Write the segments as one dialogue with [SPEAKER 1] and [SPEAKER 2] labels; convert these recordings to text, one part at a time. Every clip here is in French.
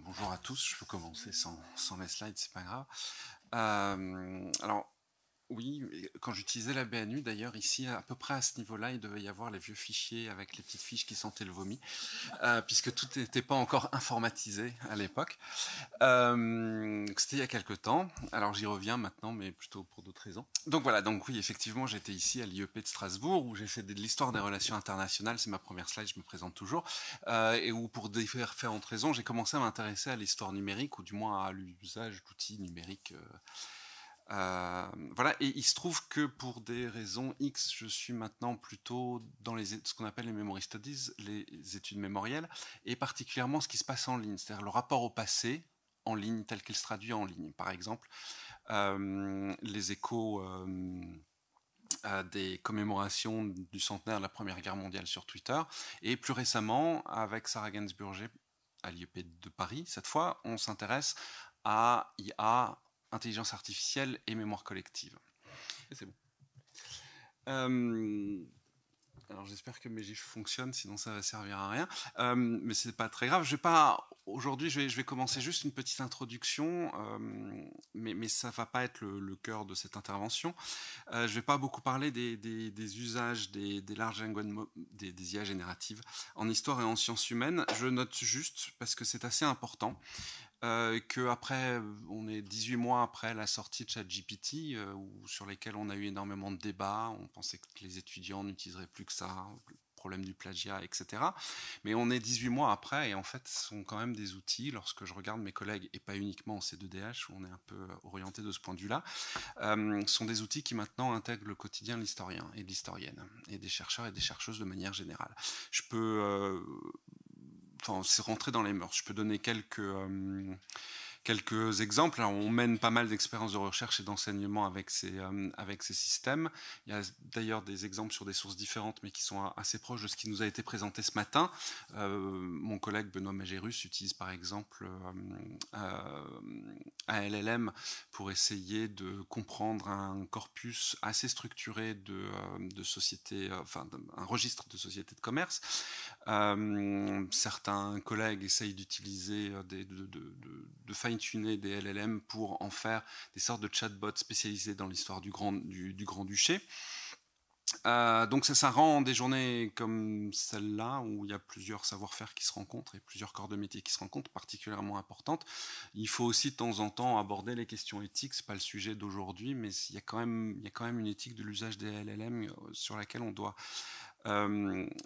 [SPEAKER 1] Bonjour à tous, je peux commencer sans les slides, c'est pas grave. Alors, oui, quand j'utilisais la BNU, d'ailleurs, ici, à peu près à ce niveau-là, il devait y avoir les vieux fichiers avec les petites fiches qui sentaient le vomi, puisque tout n'était pas encore informatisé à l'époque. C'était il y a quelques temps, alors j'y reviens maintenant, mais plutôt pour d'autres raisons. Donc voilà, donc oui, effectivement, j'étais ici à l'IEP de Strasbourg, où j'ai fait de l'histoire des relations internationales, c'est ma première slide, je me présente toujours, et où pour différentes raisons, j'ai commencé à m'intéresser à l'histoire numérique, ou du moins à l'usage d'outils numériques. Voilà, et il se trouve que pour des raisons X, je suis maintenant plutôt dans ce qu'on appelle les memory studies, les études mémorielles, et particulièrement ce qui se passe en ligne, c'est-à-dire le rapport au passé en ligne tel qu'il se traduit en ligne. Par exemple, les échos des commémorations du centenaire de la Première Guerre mondiale sur Twitter, et plus récemment, avec Sarah Gainsburger à l'IEP de Paris, cette fois, on s'intéresse à IA, intelligence artificielle et mémoire collective. Et c'est bon. Alors j'espère que mes gifs fonctionnent, sinon ça va servir à rien. Mais c'est pas très grave. Je vais pas aujourd'hui. Je vais commencer juste une petite introduction, mais ça va pas être le cœur de cette intervention. Je vais pas beaucoup parler des usages des larges language des IA génératives en histoire et en sciences humaines. Je note juste parce que c'est assez important. Que après, on est 18 mois après la sortie de ChatGPT, sur lesquels on a eu énormément de débats, on pensait que les étudiants n'utiliseraient plus que ça, le problème du plagiat, etc. Mais on est 18 mois après, et en fait, ce sont quand même des outils, lorsque je regarde mes collègues, et pas uniquement au C2DH, où on est un peu orienté de ce point de vue-là, sont des outils qui maintenant intègrent le quotidien de l'historien et de l'historienne, et des chercheurs et des chercheuses de manière générale. Je peux enfin, c'est rentré dans les mœurs. Je peux donner quelques exemples. Alors, on mène pas mal d'expériences de recherche et d'enseignement avec ces systèmes. Il y a d'ailleurs des exemples sur des sources différentes, mais qui sont assez proches de ce qui nous a été présenté ce matin. Mon collègue Benoît Magérus utilise par exemple un LLM pour essayer de comprendre un corpus assez structuré de sociétés, enfin un registre de sociétés de commerce. Certains collègues essayent d'utiliser, de fine-tuner des LLM pour en faire des sortes de chatbots spécialisés dans l'histoire du Grand-Duché. Donc ça rend des journées comme celle-là, où il y a plusieurs savoir-faire qui se rencontrent et plusieurs corps de métier qui se rencontrent, particulièrement importantes. Il faut aussi de temps en temps aborder les questions éthiques, c'est pas le sujet d'aujourd'hui, mais il y a quand même une éthique de l'usage des LLM sur laquelle on doit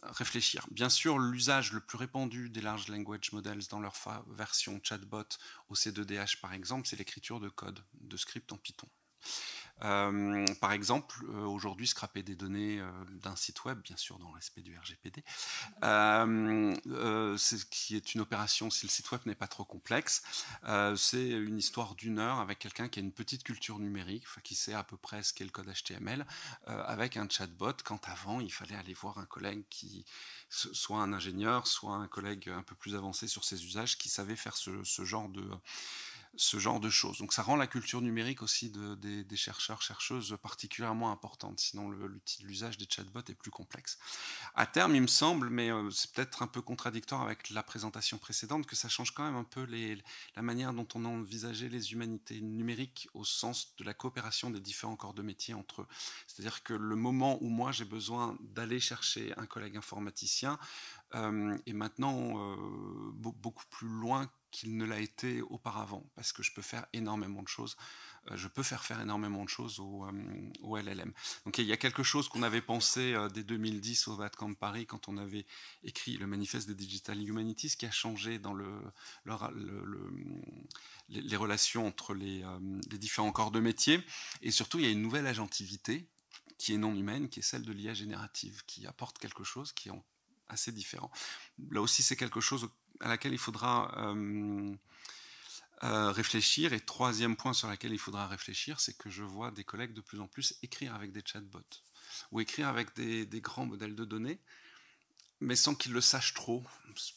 [SPEAKER 1] réfléchir. Bien sûr, l'usage le plus répandu des large language models dans leur version chatbot au C2DH par exemple, c'est l'écriture de code, de script en Python. Par exemple, aujourd'hui, scraper des données d'un site web, bien sûr dans le respect du RGPD, qui est une opération si le site web n'est pas trop complexe. C'est une histoire d'1 heure avec quelqu'un qui a une petite culture numérique, qui sait à peu près ce qu'est le code HTML, avec un chatbot, quand avant il fallait aller voir un collègue qui, soit un ingénieur, soit un collègue un peu plus avancé sur ses usages, qui savait faire ce genre de choses. Donc ça rend la culture numérique aussi des chercheurs, chercheuses particulièrement importante, sinon l'usage des chatbots est plus complexe. À terme, il me semble, mais c'est peut-être un peu contradictoire avec la présentation précédente, que ça change quand même un peu la manière dont on a envisagé les humanités numériques au sens de la coopération des différents corps de métier entre eux. C'est-à-dire que le moment où moi j'ai besoin d'aller chercher un collègue informaticien est maintenant beaucoup plus loin qu'il ne l'a été auparavant, parce que je peux faire énormément de choses. Je peux faire énormément de choses au LLM. Donc il y a quelque chose qu'on avait pensé dès 2010 au Vatican de Paris, quand on avait écrit le manifeste des Digital Humanities, qui a changé dans les relations entre les différents corps de métier. Et surtout, il y a une nouvelle agentivité qui est non humaine, qui est celle de l'IA générative, qui apporte quelque chose qui est assez différent. Là aussi, c'est quelque chose à laquelle il faudra réfléchir. Et troisième point sur lequel il faudra réfléchir, c'est que je vois des collègues de plus en plus écrire avec des chatbots ou écrire avec des grands modèles de données, mais sans qu'ils le sachent trop.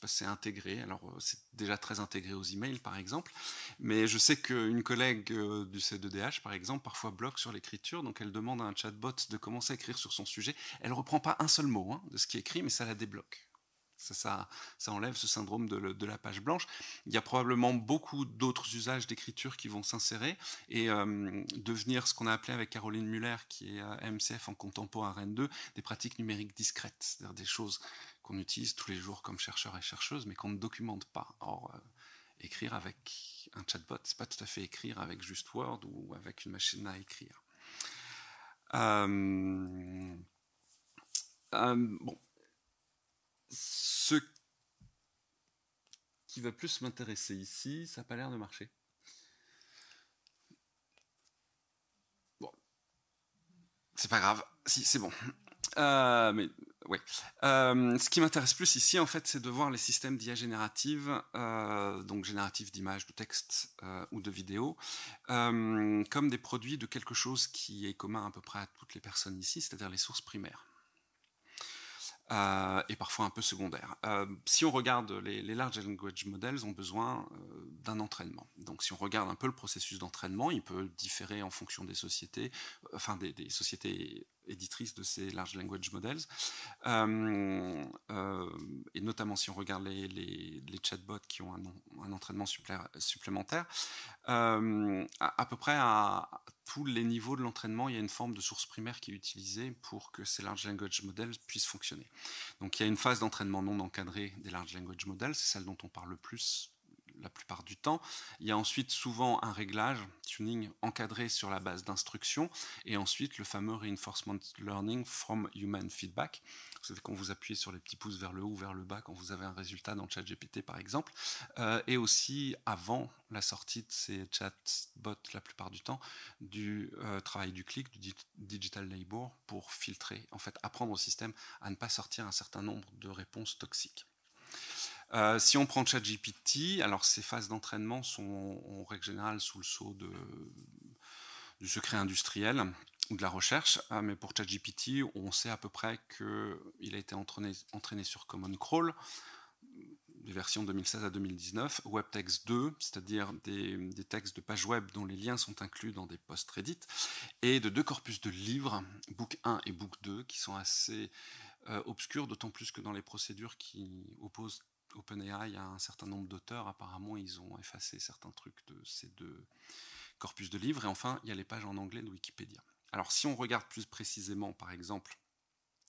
[SPEAKER 1] C'est intégré. Alors, c'est déjà très intégré aux emails, par exemple. Mais je sais qu'une collègue du C2DH, par exemple, parfois bloque sur l'écriture. Donc, elle demande à un chatbot de commencer à écrire sur son sujet. Elle ne reprend pas un seul mot de ce qui est écrit, mais ça la débloque. Ça enlève ce syndrome de la page blanche. Il y a probablement beaucoup d'autres usages d'écriture qui vont s'insérer et devenir ce qu'on a appelé avec Caroline Muller, qui est MCF en contempo à Rennes 2, des pratiques numériques discrètes, c'est-à-dire des choses qu'on utilise tous les jours comme chercheurs et chercheuses, mais qu'on ne documente pas. Or, écrire avec un chatbot, c'est pas tout à fait écrire avec juste Word ou avec une machine à écrire. Bon. Ce qui va plus m'intéresser ici, ça n'a pas l'air de marcher. Bon, c'est pas grave, si c'est bon. Mais ouais. Ce qui m'intéresse plus ici, en fait, c'est de voir les systèmes d'IA générative, donc générative d'images, de texte ou de vidéos, comme des produits de quelque chose qui est commun à peu près à toutes les personnes ici, c'est-à-dire les sources primaires. Et parfois un peu secondaires. Si on regarde les large language models ont besoin d'un entraînement. Donc si on regarde un peu le processus d'entraînement, il peut différer en fonction des sociétés, enfin des sociétés éditrices de ces large language models, et notamment si on regarde les chatbots qui ont un entraînement supplémentaire, à peu près à tous les niveaux de l'entraînement, il y a une forme de source primaire qui est utilisée pour que ces large language models puissent fonctionner. Donc il y a une phase d'entraînement non encadrée des large language models, c'est celle dont on parle le plus la plupart du temps. Il y a ensuite souvent un réglage, tuning encadré sur la base d'instructions, et ensuite le fameux reinforcement learning from human feedback. Vous savez, quand vous appuyez sur les petits pouces vers le haut ou vers le bas, quand vous avez un résultat dans ChatGPT par exemple, et aussi avant la sortie de ces chatbots la plupart du temps, du travail du clic, du digital labor, pour filtrer, en fait apprendre au système à ne pas sortir un certain nombre de réponses toxiques. Si on prend ChatGPT, alors ces phases d'entraînement sont en règle générale sous le sceau du secret industriel ou de la recherche, mais pour ChatGPT, on sait à peu près qu'il a été entraîné sur Common Crawl, des versions 2016 à 2019, WebText 2, c'est-à-dire des textes de pages web dont les liens sont inclus dans des posts Reddit, et de 2 corpus de livres, Book 1 et Book 2, qui sont assez obscurs, d'autant plus que dans les procédures qui opposent OpenAI à un certain nombre d'auteurs, apparemment ils ont effacé certains trucs de ces 2 corpus de livres. Et enfin, il y a les pages en anglais de Wikipédia. Alors si on regarde plus précisément, par exemple,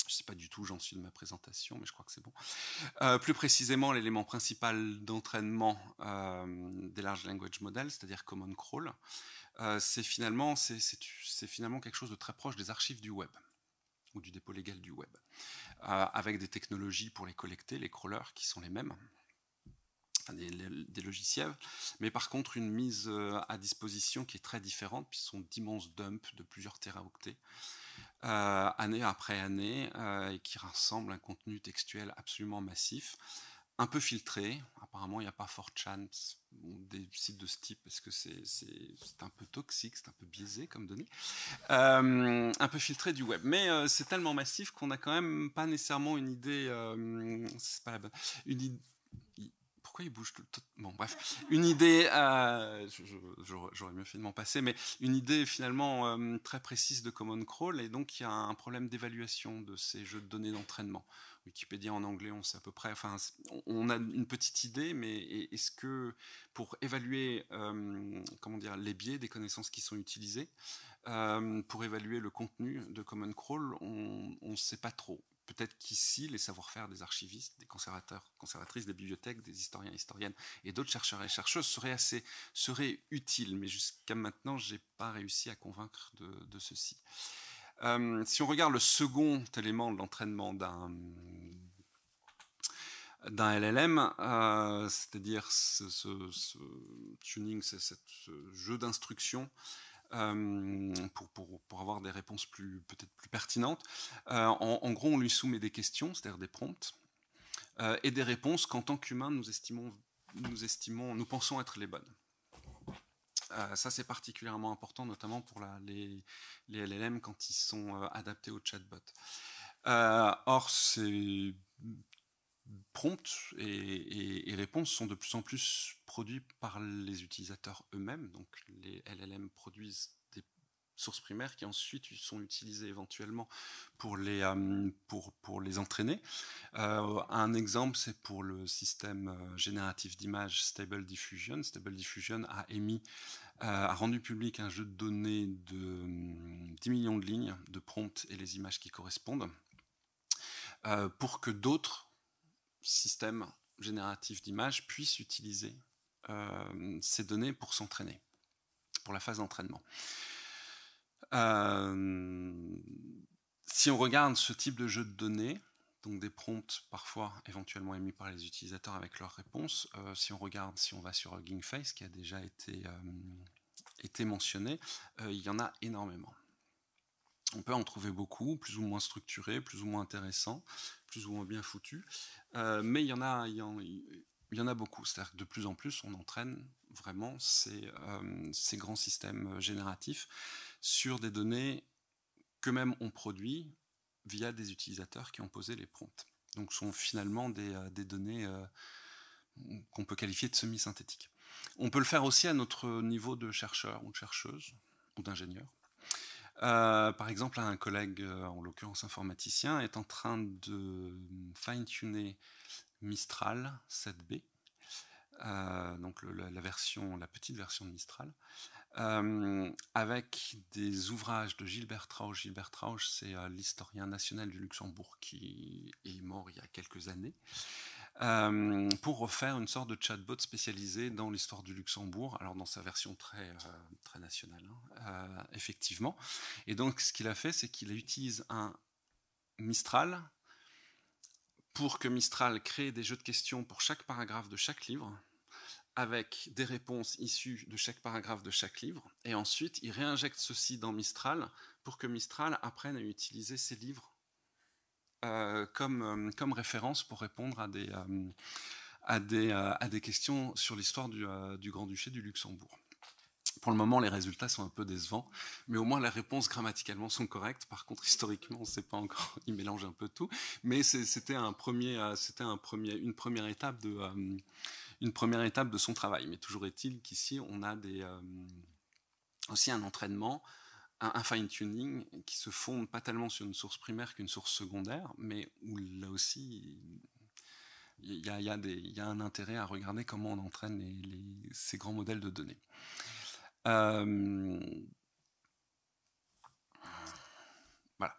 [SPEAKER 1] je ne sais pas du tout, j'en suis de ma présentation, mais je crois que c'est bon. Plus précisément, l'élément principal d'entraînement des large language models, c'est-à-dire Common Crawl, c'est finalement quelque chose de très proche des archives du web ou du dépôt légal du web, avec des technologies pour les collecter, les crawlers qui sont les mêmes, enfin des logiciels, mais par contre une mise à disposition qui est très différente, puisque ce sont d'immenses dumps de plusieurs téraoctets, année après année, et qui rassemble un contenu textuel absolument massif, un peu filtré. Apparemment, il n'y a pas 4chan ou des sites de ce type parce que c'est un peu toxique, c'est un peu biaisé comme données. Un peu filtré du web. Mais c'est tellement massif qu'on n'a quand même pas nécessairement une idée. C'est pas la bonne. Une idée. Pourquoi il bouge tout le temps? Bon, bref, une idée, j'aurais mieux fait de m'en passer, mais une idée finalement très précise de Common Crawl, et donc il y a un problème d'évaluation de ces jeux de données d'entraînement. Wikipédia en anglais, on sait à peu près, enfin, on a une petite idée, mais est-ce que pour évaluer comment dire, les biais des connaissances qui sont utilisées, pour évaluer le contenu de Common Crawl, on ne sait pas trop. Peut-être qu'ici, les savoir-faire des archivistes, des conservateurs, conservatrices, des bibliothèques, des historiens, historiennes et d'autres chercheurs et chercheuses seraient utiles, mais jusqu'à maintenant, je n'ai pas réussi à convaincre de ceci. Si on regarde le second élément de l'entraînement d'un LLM, c'est-à-dire ce tuning, ce jeu d'instructions, pour avoir des réponses peut-être plus pertinentes. En gros, on lui soumet des questions, c'est-à-dire des prompts, et des réponses qu'en tant qu'humains, nous pensons être les bonnes. Ça, c'est particulièrement important, notamment pour les LLM quand ils sont adaptés au chatbot. Or, ces prompts et réponses sont de plus en plus produits par les utilisateurs eux-mêmes. Donc, les LLM produisent sources primaires qui ensuite sont utilisées éventuellement pour les entraîner. Un exemple, c'est pour le système génératif d'images Stable Diffusion. Stable Diffusion a rendu public un jeu de données de 10 millions de lignes de prompts et les images qui correspondent pour que d'autres systèmes génératifs d'images puissent utiliser ces données pour s'entraîner, pour la phase d'entraînement. Si on regarde ce type de jeu de données, donc des prompts parfois éventuellement émis par les utilisateurs avec leurs réponses, si on va sur Hugging Face, qui a déjà été mentionné, il y en a énormément. On peut en trouver beaucoup, plus ou moins structurés, plus ou moins intéressants, plus ou moins bien foutus, mais il y en a beaucoup. C'est-à-dire que de plus en plus, on entraîne vraiment ces grands systèmes génératifs sur des données qu'eux-mêmes ont produit via des utilisateurs qui ont posé les prompts. Donc ce sont finalement des données qu'on peut qualifier de semi-synthétiques. On peut le faire aussi à notre niveau de chercheur ou de chercheuse ou d'ingénieur. Par exemple, un collègue, en l'occurrence informaticien, est en train de fine-tuner Mistral 7B, donc la petite version de Mistral, avec des ouvrages de Gilbert Rauch. Gilbert Rauch, c'est l'historien national du Luxembourg qui est mort il y a quelques années, pour refaire une sorte de chatbot spécialisé dans l'histoire du Luxembourg, alors dans sa version très nationale, effectivement. Et donc ce qu'il a fait, c'est qu'il utilise un Mistral pour que Mistral crée des jeux de questions pour chaque paragraphe de chaque livre, avec des réponses issues de chaque paragraphe de chaque livre, et ensuite il réinjecte ceci dans Mistral pour que Mistral apprenne à utiliser ces livres comme référence pour répondre à des questions sur l'histoire du Grand-Duché du Luxembourg. Pour le moment, les résultats sont un peu décevants, mais au moins les réponses grammaticalement sont correctes. Par contre, historiquement, on ne sait pas encore, il mélange un peu tout, mais c'était une première étape de son travail. Mais toujours est-il qu'ici, on a aussi un entraînement, un fine-tuning qui se fonde pas tellement sur une source primaire qu'une source secondaire, mais où là aussi, il y a un intérêt à regarder comment on entraîne ces grands modèles de données. Voilà.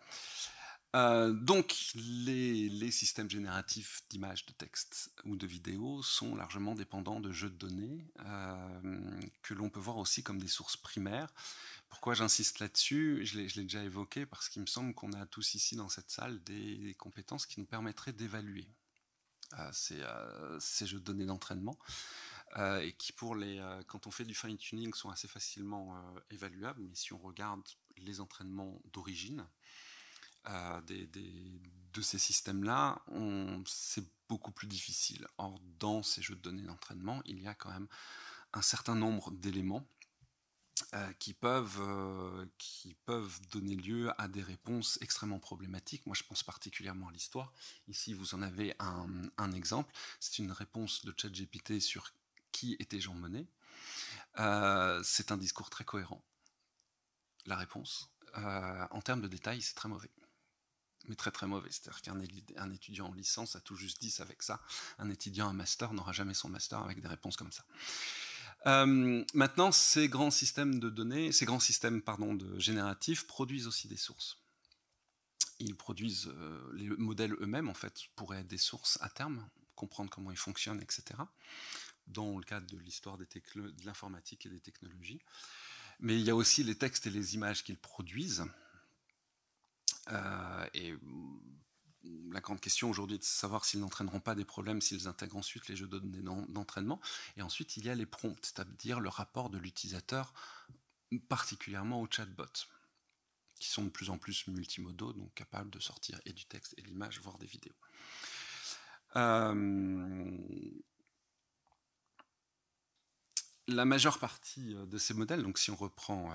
[SPEAKER 1] Donc, les systèmes génératifs d'images, de textes ou de vidéos sont largement dépendants de jeux de données que l'on peut voir aussi comme des sources primaires. Pourquoi j'insiste là-dessus ? Je l'ai déjà évoqué parce qu'il me semble qu'on a tous ici dans cette salle des compétences qui nous permettraient d'évaluer ces jeux de données d'entraînement et qui, quand on fait du fine-tuning, sont assez facilement évaluables. Mais si on regarde les entraînements d'origine, de ces systèmes-là, c'est beaucoup plus difficile. Or, dans ces jeux de données d'entraînement, il y a quand même un certain nombre d'éléments qui peuvent donner lieu à des réponses extrêmement problématiques. Moi, je pense particulièrement à l'histoire. Ici, vous en avez un exemple. C'est une réponse de ChatGPT sur qui était Jean Monnet. C'est un discours très cohérent. La réponse, en termes de détails, c'est très mauvais. Mais très très mauvais, c'est-à-dire qu'un étudiant en licence a tout juste 10 avec ça, un étudiant en master n'aura jamais son master avec des réponses comme ça. Maintenant, ces grands systèmes de données, de génératifs produisent aussi des sources. Ils produisent les modèles eux-mêmes, en fait, pourraient être des sources à terme, comprendre comment ils fonctionnent, etc. Dans le cadre de l'histoire de l'informatique et des technologies. Mais il y a aussi les textes et les images qu'ils produisent. Et la grande question aujourd'hui est de savoir s'ils n'entraîneront pas des problèmes s'ils intègrent ensuite les jeux de données d'entraînement. Et ensuite, il y a les prompts, c'est-à-dire le rapport de l'utilisateur, particulièrement aux chatbots, qui sont de plus en plus multimodaux, donc capables de sortir et du texte et de l'image, voire des vidéos. La majeure partie de ces modèles, donc si on reprend...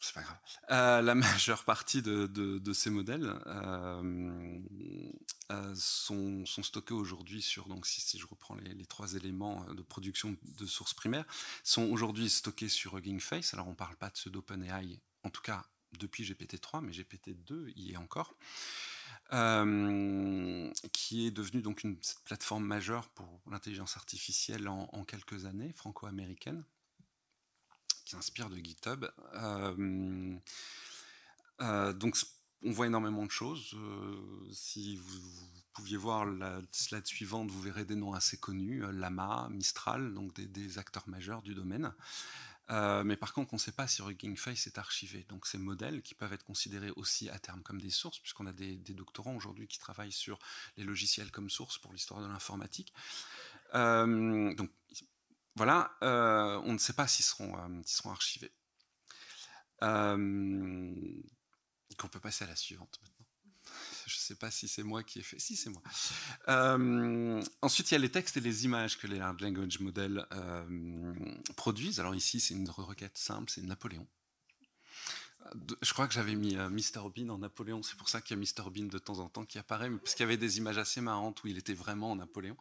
[SPEAKER 1] C'est pas grave. La majeure partie de ces modèles sont stockés aujourd'hui sur, donc si je reprends les trois éléments de production de sources primaires, sont aujourd'hui stockés sur Hugging Face. Alors on ne parle pas de ceux d'OpenAI, en tout cas depuis GPT-3, mais GPT-2 y est encore. Qui est devenue donc une plateforme majeure pour l'intelligence artificielle en quelques années, franco-américaine, qui s'inspire de GitHub. Donc on voit énormément de choses. Si vous pouviez voir la slide suivante, vous verrez des noms assez connus, Llama, Mistral, donc des acteurs majeurs du domaine. Mais par contre, on ne sait pas si Hugging Face est archivé. Donc ces modèles qui peuvent être considérés aussi à terme comme des sources, puisqu'on a des doctorants aujourd'hui qui travaillent sur les logiciels comme source pour l'histoire de l'informatique. Donc voilà, on ne sait pas s'ils seront archivés. On peut passer à la suivante maintenant. Je ne sais pas si c'est moi qui ai fait. Si, c'est moi. Ensuite, il y a les textes et les images que les Large Language Models produisent. Alors ici, c'est une requête simple, c'est Napoléon. Je crois que j'avais mis Mr Bean en Napoléon, c'est pour ça qu'il y a Mr Bean de temps en temps qui apparaît, parce qu'il y avait des images assez marrantes où il était vraiment en Napoléon.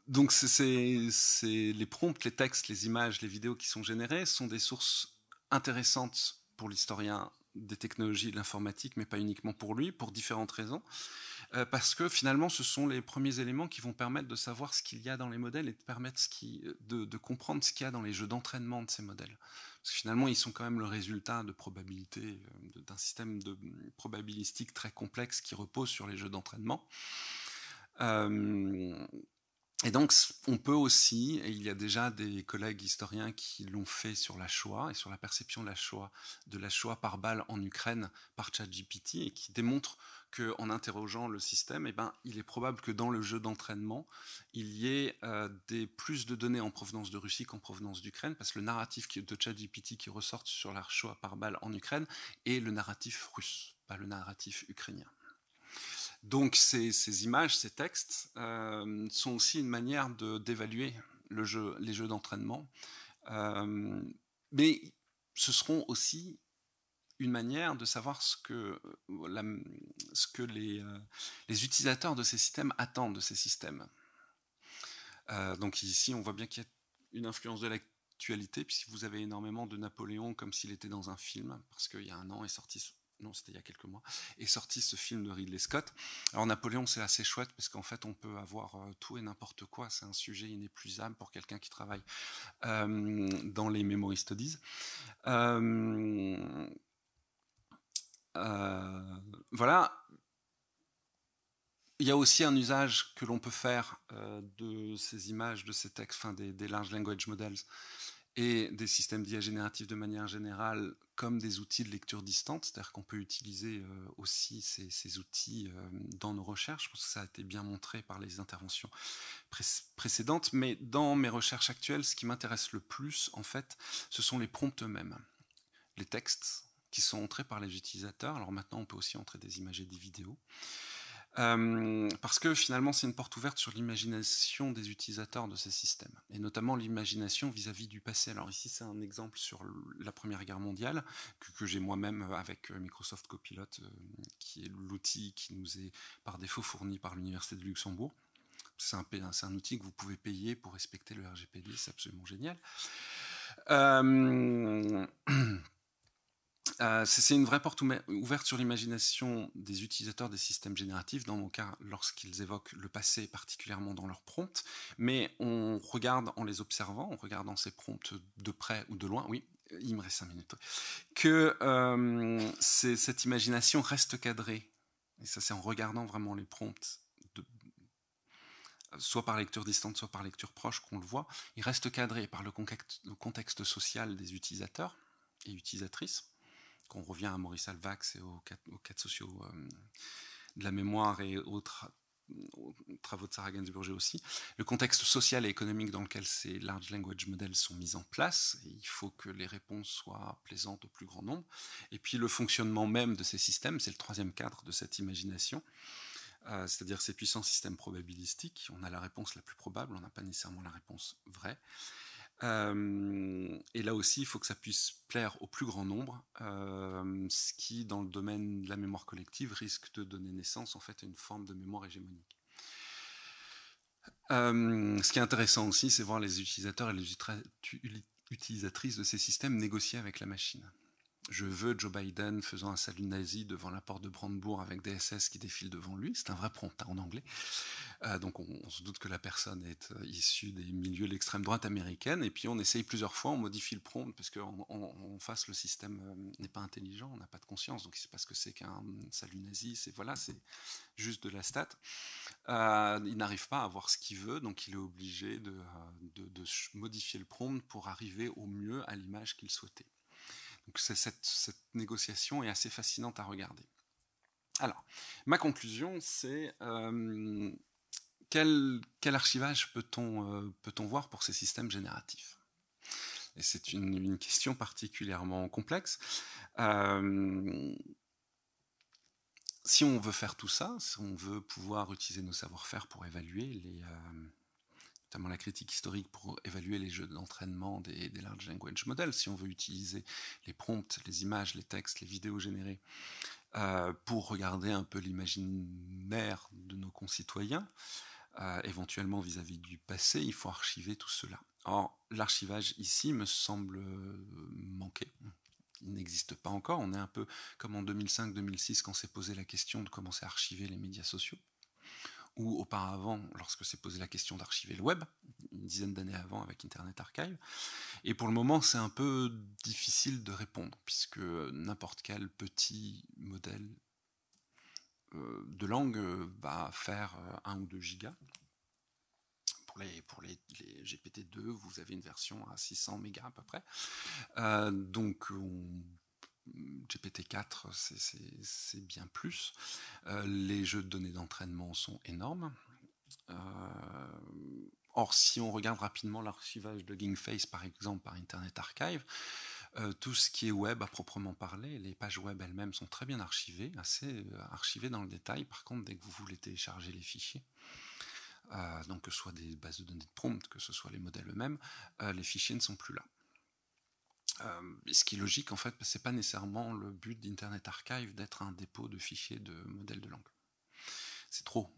[SPEAKER 1] Donc les prompts, les textes, les images, les vidéos qui sont générées sont des sources intéressantes pour l'historien des technologies de l'informatique, mais pas uniquement pour lui, pour différentes raisons. Parce que finalement, ce sont les premiers éléments qui vont permettre de savoir ce qu'il y a dans les modèles et de permettre de comprendre ce qu'il y a dans les jeux d'entraînement de ces modèles. Parce que finalement, ils sont quand même le résultat de probabilité, d'un système de probabilistique très complexe qui repose sur les jeux d'entraînement. Et donc, on peut aussi, et il y a déjà des collègues historiens qui l'ont fait sur la Shoah et sur la perception de la Shoah par balle en Ukraine par ChatGPT, et qui démontrent qu'en interrogeant le système, eh ben, il est probable que dans le jeu d'entraînement, il y ait plus de données en provenance de Russie qu'en provenance d'Ukraine, parce que le narratif de ChatGPT qui ressort sur la Shoah par balle en Ukraine est le narratif russe, pas le narratif ukrainien. Donc ces images, ces textes sont aussi une manière d'évaluer les jeux d'entraînement. Mais ce seront aussi une manière de savoir ce que les utilisateurs de ces systèmes attendent de ces systèmes. Donc ici, on voit bien qu'il y a une influence de l'actualité, puisque vous avez énormément de Napoléon comme s'il était dans un film, parce qu'il y a un an est sorti... Non, c'était il y a quelques mois, est sorti ce film de Ridley Scott. Alors Napoléon, c'est assez chouette parce qu'en fait, on peut avoir tout et n'importe quoi. C'est un sujet inépuisable pour quelqu'un qui travaille dans les memory studies. Voilà. Il y a aussi un usage que l'on peut faire de ces images, de ces textes, enfin des large language models et des systèmes d'IA génératifs de manière générale comme des outils de lecture distante, c'est-à-dire qu'on peut utiliser aussi ces outils dans nos recherches. Je pense que ça a été bien montré par les interventions précédentes, mais dans mes recherches actuelles, ce qui m'intéresse le plus, en fait, ce sont les prompts eux-mêmes, les textes qui sont entrés par les utilisateurs. Alors maintenant, on peut aussi entrer des images et des vidéos. Parce que finalement c'est une porte ouverte sur l'imagination des utilisateurs de ces systèmes, et notamment l'imagination vis-à-vis du passé. Alors ici c'est un exemple sur la Première Guerre mondiale que j'ai moi-même avec Microsoft Copilot, qui est l'outil qui nous est par défaut fourni par l'Université de Luxembourg. C'est un outil que vous pouvez payer pour respecter le RGPD, c'est absolument génial. C'est une vraie porte ouverte sur l'imagination des utilisateurs des systèmes génératifs, dans mon cas, lorsqu'ils évoquent le passé, particulièrement dans leurs prompts, mais on regarde en les observant, en regardant ces prompts de près ou de loin, oui, il me reste 5 minutes, que cette imagination reste cadrée, et ça c'est en regardant vraiment les prompts, soit par lecture distante, soit par lecture proche qu'on le voit, il reste cadré par le contexte social des utilisateurs et utilisatrices. On revient à Maurice Alvax et aux quatre sociaux de la mémoire et aux travaux de Sarah Gainsbourg aussi, le contexte social et économique dans lequel ces large language models sont mis en place, et il faut que les réponses soient plaisantes au plus grand nombre, et puis le fonctionnement même de ces systèmes, c'est le troisième cadre de cette imagination, c'est-à-dire ces puissants systèmes probabilistiques. On a la réponse la plus probable, on n'a pas nécessairement la réponse vraie. Et là aussi, il faut que ça puisse plaire au plus grand nombre, ce qui, dans le domaine de la mémoire collective, risque de donner naissance en fait à une forme de mémoire hégémonique. Ce qui est intéressant aussi, c'est voir les utilisateurs et les utilisatrices de ces systèmes négocier avec la machine. Je veux Joe Biden faisant un salut nazi devant la porte de Brandebourg avec des SS qui défilent devant lui. C'est un vrai prompt en anglais. Donc on se doute que la personne est issue des milieux de l'extrême droite américaine. Et puis on essaye plusieurs fois, on modifie le prompt parce qu'en face le système n'est pas intelligent, on n'a pas de conscience. Donc il ne sait pas ce que c'est qu'un salut nazi. C'est juste de la stat. Il n'arrive pas à avoir ce qu'il veut, donc il est obligé de modifier le prompt pour arriver au mieux à l'image qu'il souhaitait. Donc cette négociation est assez fascinante à regarder. Alors, ma conclusion, c'est quel archivage peut-on voir pour ces systèmes génératifs? Et c'est une question particulièrement complexe. Si on veut faire tout ça, si on veut pouvoir utiliser nos savoir-faire pour évaluer notamment la critique historique pour évaluer les jeux d'entraînement des large language models, si on veut utiliser les prompts, les images, les textes, les vidéos générées pour regarder un peu l'imaginaire de nos concitoyens, éventuellement vis-à-vis du passé, il faut archiver tout cela. Or, l'archivage ici me semble manquer. Il n'existe pas encore. On est un peu comme en 2005-2006 quand s'est posé la question de commencer à archiver les médias sociaux, ou auparavant lorsque s'est posé la question d'archiver le web, une dizaine d'années avant avec Internet Archive. Et pour le moment, c'est un peu difficile de répondre, puisque n'importe quel petit modèle de langue va faire 1 ou 2 gigas. Pour les GPT-2, vous avez une version à 600 mégas à peu près. Donc, GPT-4, c'est bien plus. Les jeux de données d'entraînement sont énormes. Or, si on regarde rapidement l'archivage de Hugging Face, par exemple, par Internet Archive, tout ce qui est web à proprement parler, les pages web elles-mêmes sont très bien archivées, assez archivées dans le détail. Par contre, dès que vous voulez télécharger les fichiers, donc que ce soit des bases de données de prompt, que ce soit les modèles eux-mêmes, les fichiers ne sont plus là. Ce qui est logique, en fait, c'est pas nécessairement le but d'Internet Archive d'être un dépôt de fichiers de modèles de langue. C'est trop,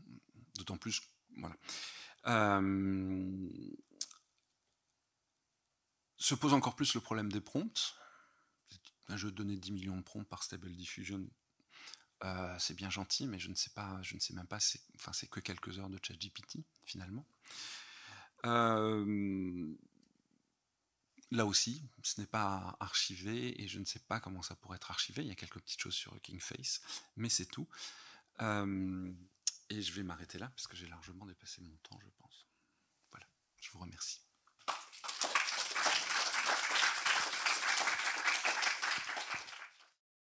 [SPEAKER 1] d'autant plus, voilà. Se pose encore plus le problème des prompts. Un jeu de données 10 millions de prompts par Stable Diffusion, c'est bien gentil, mais je ne sais même pas, c'est que quelques heures de ChatGPT, finalement. Là aussi, ce n'est pas archivé, et je ne sais pas comment ça pourrait être archivé. Il y a quelques petites choses sur Hugging Face, mais c'est tout. Et je vais m'arrêter là, parce que j'ai largement dépassé mon temps, je pense. Voilà, je vous remercie.